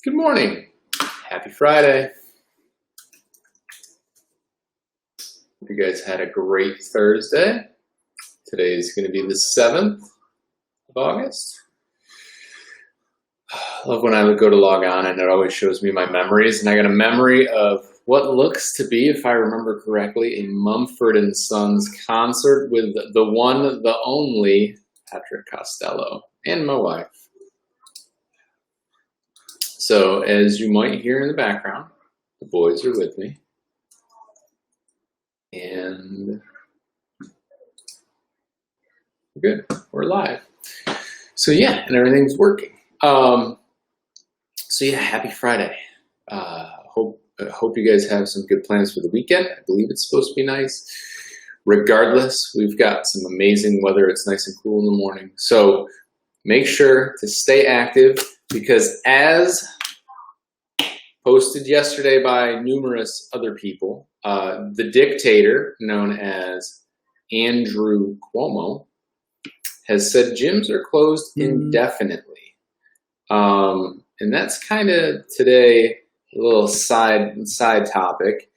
Good morning. Happy Friday. You guys had a great Thursday. Today is going to be the 7th of August. I love when I would go to log on and it always shows me my memories. And I got a memory of what looks to be, if I remember correctly, a Mumford & Sons concert with the one, the only Patrick Costello and my wife. So as you might hear in the background, the boys are with me. And we're good, we're live. So yeah, and everything's working. So yeah, happy Friday. Hope you guys have some good plans for the weekend. I believe it's supposed to be nice. Regardless, we've got some amazing weather. It's nice and cool in the morning. So make sure to stay active, because as posted yesterday by numerous other people, the dictator known as Andrew Cuomo has said gyms are closed indefinitely. And that's kind of today a little side topic,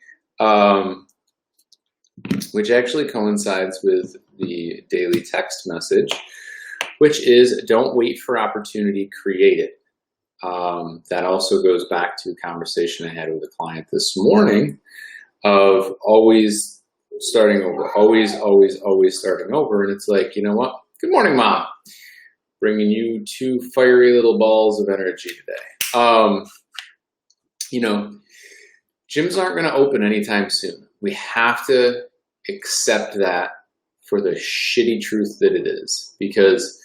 which actually coincides with the daily text message, which is don't wait for opportunity, create it. That also goes back to a conversation I had with a client this morning of always starting over, always starting over. And it's like, you know what? Good morning, Mom. Bringing you two fiery little balls of energy today. You know, gyms aren't going to open anytime soon. We have to accept that for the shitty truth that it is. Because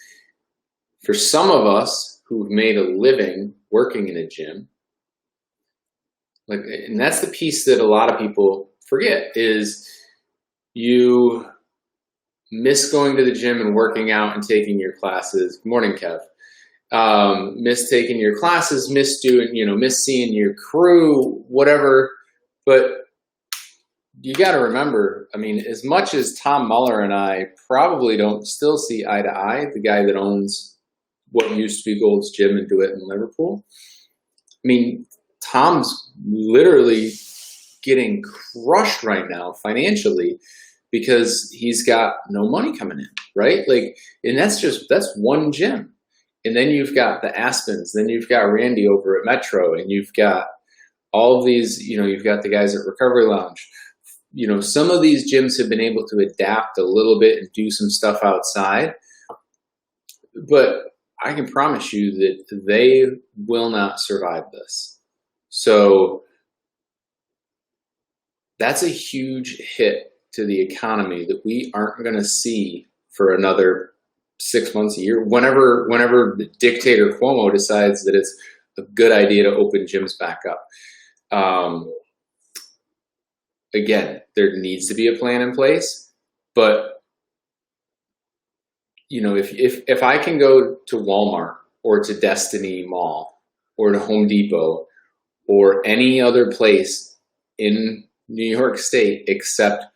for some of us who've made a living working in a gym, and that's the piece that a lot of people forget, is you miss going to the gym and working out and taking your classes. Good morning, Kev. Miss taking your classes, miss seeing your crew, whatever. But you got to remember, I mean, as much as Tom Muller and I probably don't still see eye to eye, the guy that owns what used to be Gold's Gym and Do It in Liverpool, I mean, Tom's literally getting crushed right now financially because he's got no money coming in, right? Like, and that's one gym. And then you've got the Aspens, then you've got Randy over at Metro, and you've got all of these, you've got the guys at Recovery Lounge. Some of these gyms have been able to adapt a little bit and do some stuff outside, but I can promise you that they will not survive this. So that's a huge hit to the economy that we aren't going to see for another 6 months, a year, whenever the dictator Cuomo decides that it's a good idea to open gyms back up. Again, there needs to be a plan in place, but if I can go to Walmart or to Destiny Mall or to Home Depot or any other place in New York State except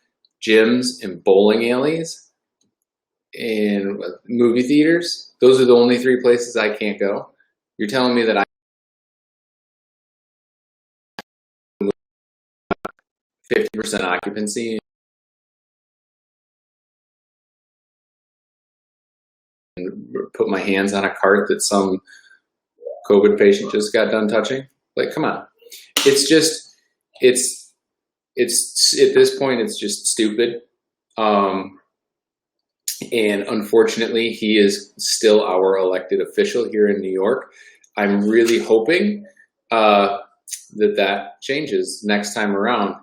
gyms and bowling alleys and movie theaters, those are the only three places I can't go. You're telling me that I 50% occupancy and put my hands on a cart that some COVID patient just got done touching? Like, come on. It's just, it's at this point, it's just stupid. And unfortunately, he is still our elected official here in New York. I'm really hoping that changes next time around.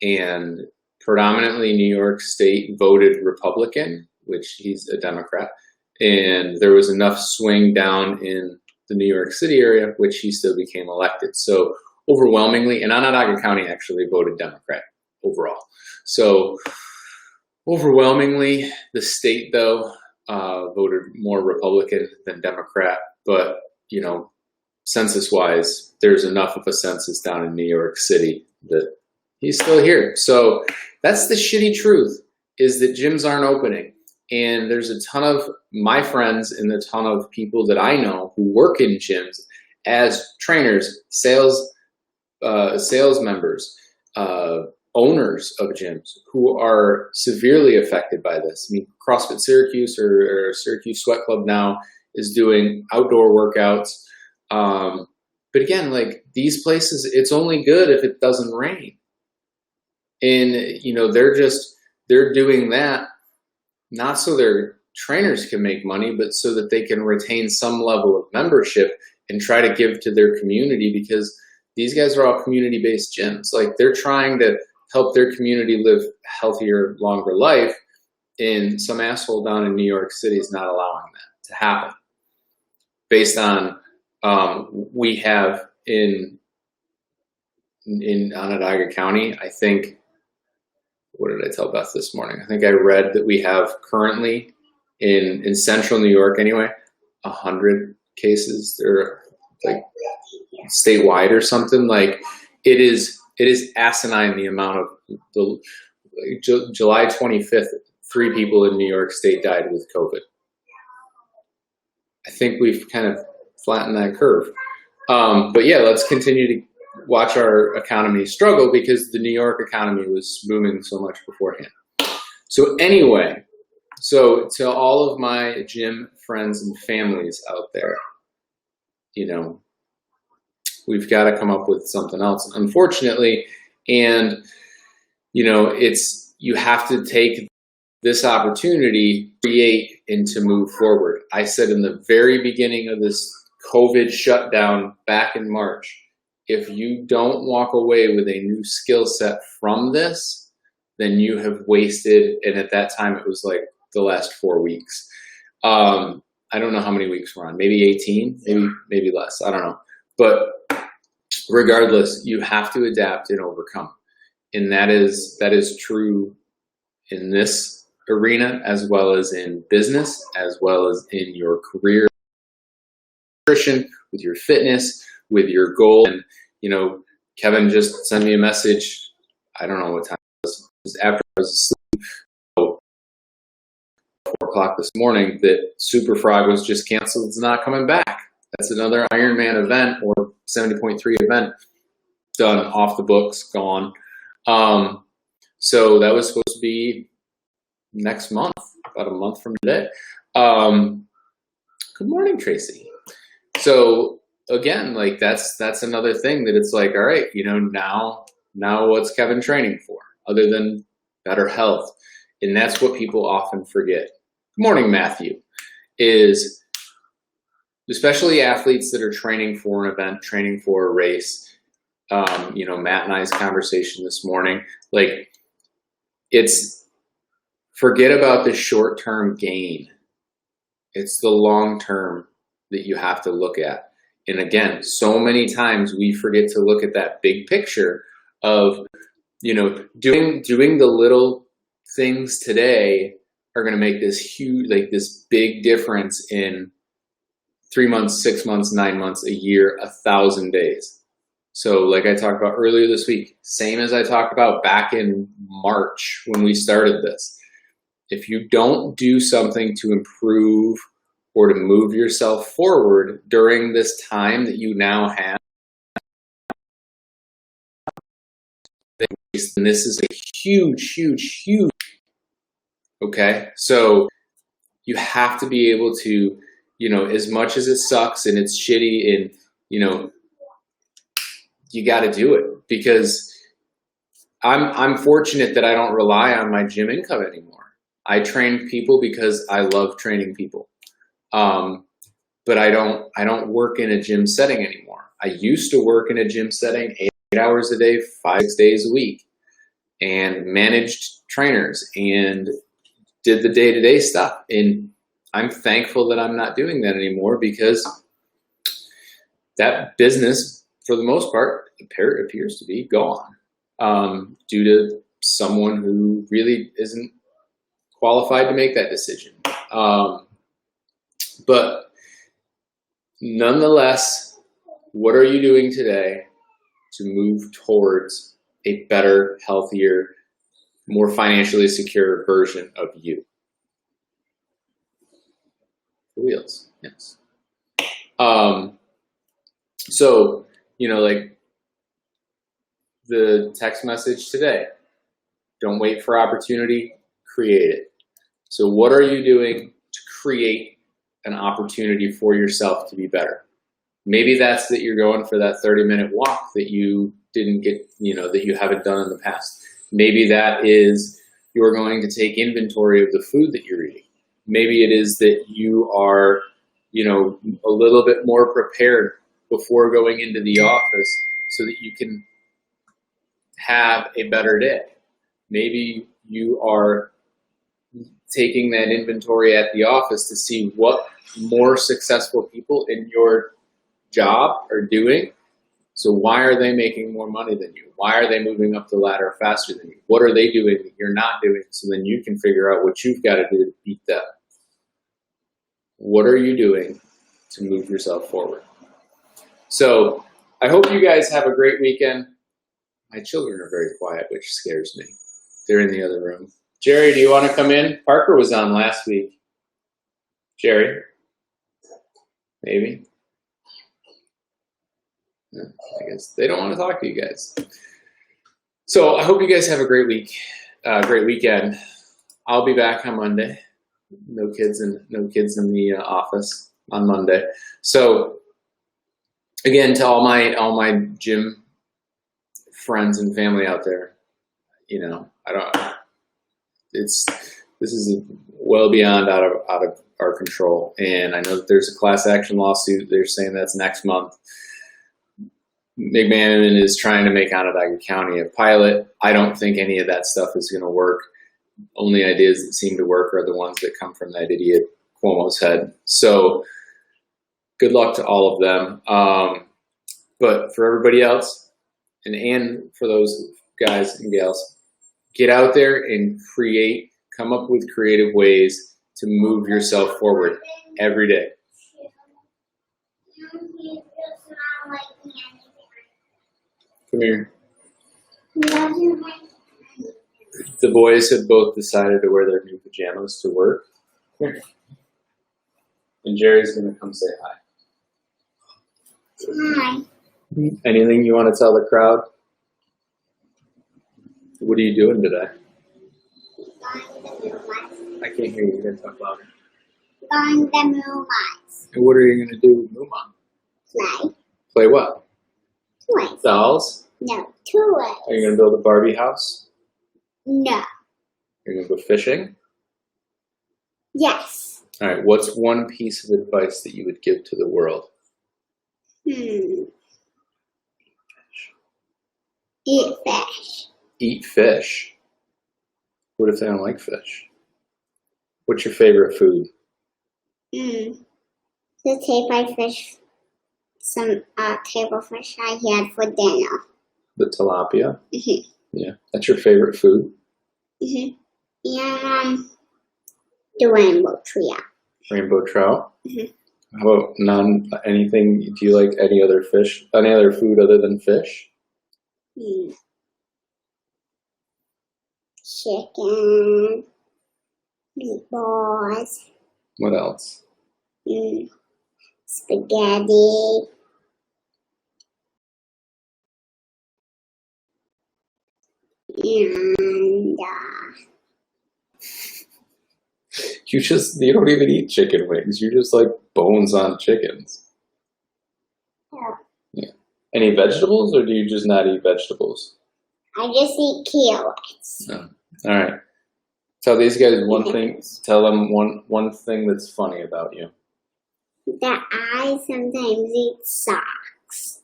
And predominantly New York State voted Republican, which he's a Democrat. And there was enough swing down in the New York City area, which he still became elected. So overwhelmingly, and Onondaga County actually voted Democrat overall. So overwhelmingly, the state, though, voted more Republican than Democrat. But, census-wise, there's enough of a census down in New York City that he's still here. So that's the shitty truth, is that gyms aren't opening. And there's a ton of my friends and a ton of people that I know who work in gyms, as trainers, sales members, owners of gyms who are severely affected by this. I mean, CrossFit Syracuse or Syracuse Sweat Club now is doing outdoor workouts. But again, like these places, it's only good if it doesn't rain. And, you know, they're doing that not so their trainers can make money, but so that they can retain some level of membership and try to give to their community, because these guys are all community-based gyms. Like they're trying to help their community live healthier, longer life, and some asshole down in New York City is not allowing that to happen. Based on we have in Onondaga County, I think, what did I tell Beth this morning? I think I read that we have currently in central New York anyway, 100 cases. They're like statewide or something. Like it is asinine the amount of July 25th, 3 people in New York State died with COVID. I think we've kind of flattened that curve. But yeah, let's continue to watch our economy struggle, because the New York economy was booming so much beforehand. So anyway, so to all of my gym friends and families out there, you know, we've got to come up with something else, unfortunately. And, you know, you have to take this opportunity, create, and to move forward. I said in the very beginning of this COVID shutdown back in March, if you don't walk away with a new skill set from this, then you have wasted, and at that time it was like the last 4 weeks. I don't know how many weeks we're on, maybe 18, maybe less, I don't know. But regardless, you have to adapt and overcome. And that is true in this arena, as well as in business, as well as in your career, nutrition, with your fitness, with your goal. And, you know, Kevin just sent me a message, I don't know what time it was after I was asleep, 4 o'clock this morning, that Super Frog was just canceled. It's not coming back. That's another Ironman event, or 70.3 event, done, off the books, gone. So that was supposed to be next month, about a month from today. Good morning, Tracy. So again, like that's another thing that it's like, all right, you know, now what's Kevin training for other than better health? And that's what people often forget. Good morning, Matthew. Is especially athletes that are training for an event, training for a race. You know, Matt and I's conversation this morning, like forget about the short-term gain. It's the long-term that you have to look at. And again, so many times we forget to look at that big picture of, you know, doing the little things today are going to make this huge, like this big difference in 3 months, 6 months, 9 months, a year, 1,000 days. So like I talked about earlier this week, same as I talked about back in March when we started this. If you don't do something to improve or to move yourself forward during this time that you now have, and this is a huge, huge, huge, okay? So you have to be able to, you know, as much as it sucks and it's shitty and, you know, you got to do it, because I'm fortunate that I don't rely on my gym income anymore. I train people because I love training people. But I don't work in a gym setting anymore. I used to work in a gym setting 8 hours a day, 5, 6 days a week, and managed trainers and did the day-to-day stuff. And I'm thankful that I'm not doing that anymore, because that business, for the most part, appears to be gone, due to someone who really isn't qualified to make that decision. But nonetheless, what are you doing today to move towards a better, healthier, more financially secure version of you? The wheels, yes. So, like the text message today, don't wait for opportunity, create it. So what are you doing to create an opportunity for yourself to be better? Maybe that's that you're going for that 30-minute walk that you didn't get, that you haven't done in the past. Maybe that is you're going to take inventory of the food that you're eating. Maybe it is that you are, a little bit more prepared before going into the office so that you can have a better day. Maybe you are taking that inventory at the office to see what more successful people in your job are doing. So why are they making more money than you? Why are they moving up the ladder faster than you? What are they doing that you're not doing? So then you can figure out what you've got to do to beat them. What are you doing to move yourself forward? So I hope you guys have a great weekend. My children are very quiet, which scares me. They're in the other room. Jerry, do you want to come in? Parker was on last week. Jerry? Maybe? I guess they don't want to talk to you guys. So I hope you guys have a great week, great weekend. I'll be back on Monday. No kids in the office on Monday. So again, to all my gym friends and family out there, this is well beyond out of our control. And I know that there's a class action lawsuit. They're saying that's next month. McMahon is trying to make Onondaga County a pilot. I don't think any of that stuff is going to work. Only ideas that seem to work are the ones that come from that idiot Cuomo's head. So good luck to all of them. But for everybody else, and for those guys and gals, get out there and come up with creative ways to move yourself forward every day. Come here. The boys have both decided to wear their new pajamas to work. Here. And Jerry's going to come say hi. Hi. Anything you want to tell the crowd? What are you doing today? I can't hear you. You gotta talk louder. Going the moonlights. And what are you going to do with Mooman? Play. Play what? Toys. Dolls? No, toys. Are you going to build a Barbie house? No. You're going to go fishing? Yes. All right. What's one piece of advice that you would give to the world? Eat fish. Eat fish? What if they don't like fish? What's your favorite food? The table fish. Some table fish I had for dinner. The tilapia? Mm-hmm. Yeah. That's your favorite food? Mm-hmm. And the rainbow trout. Rainbow trout? Mm-hmm. How about anything? Do you like any other fish? Any other food other than fish? Chicken. Meatballs. What else? Spaghetti. And you don't even eat chicken wings. You just like bones on chickens. Yeah. Any vegetables, or do you just not eat vegetables? I just eat carrots. No. All right. Tell these guys one thing. Tell them one thing that's funny about you. That I sometimes eat socks.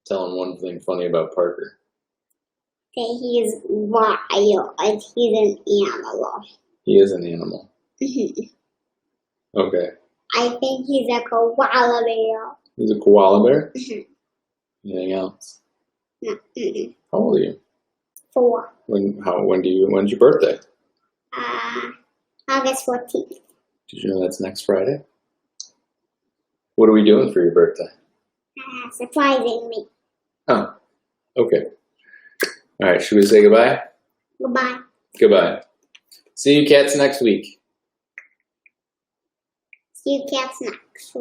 Tell them one thing funny about Parker. That he's wild. He's an animal. He is an animal. Okay. I think he's a koala bear. He's a koala bear? Anything else? No. How old are you? 4. When's your birthday? August 14th. Did you know that's next Friday? What are we doing for your birthday? Surprising me. Oh, okay. All right, should we say goodbye? Goodbye. Goodbye. See you cats next week. You get snacks.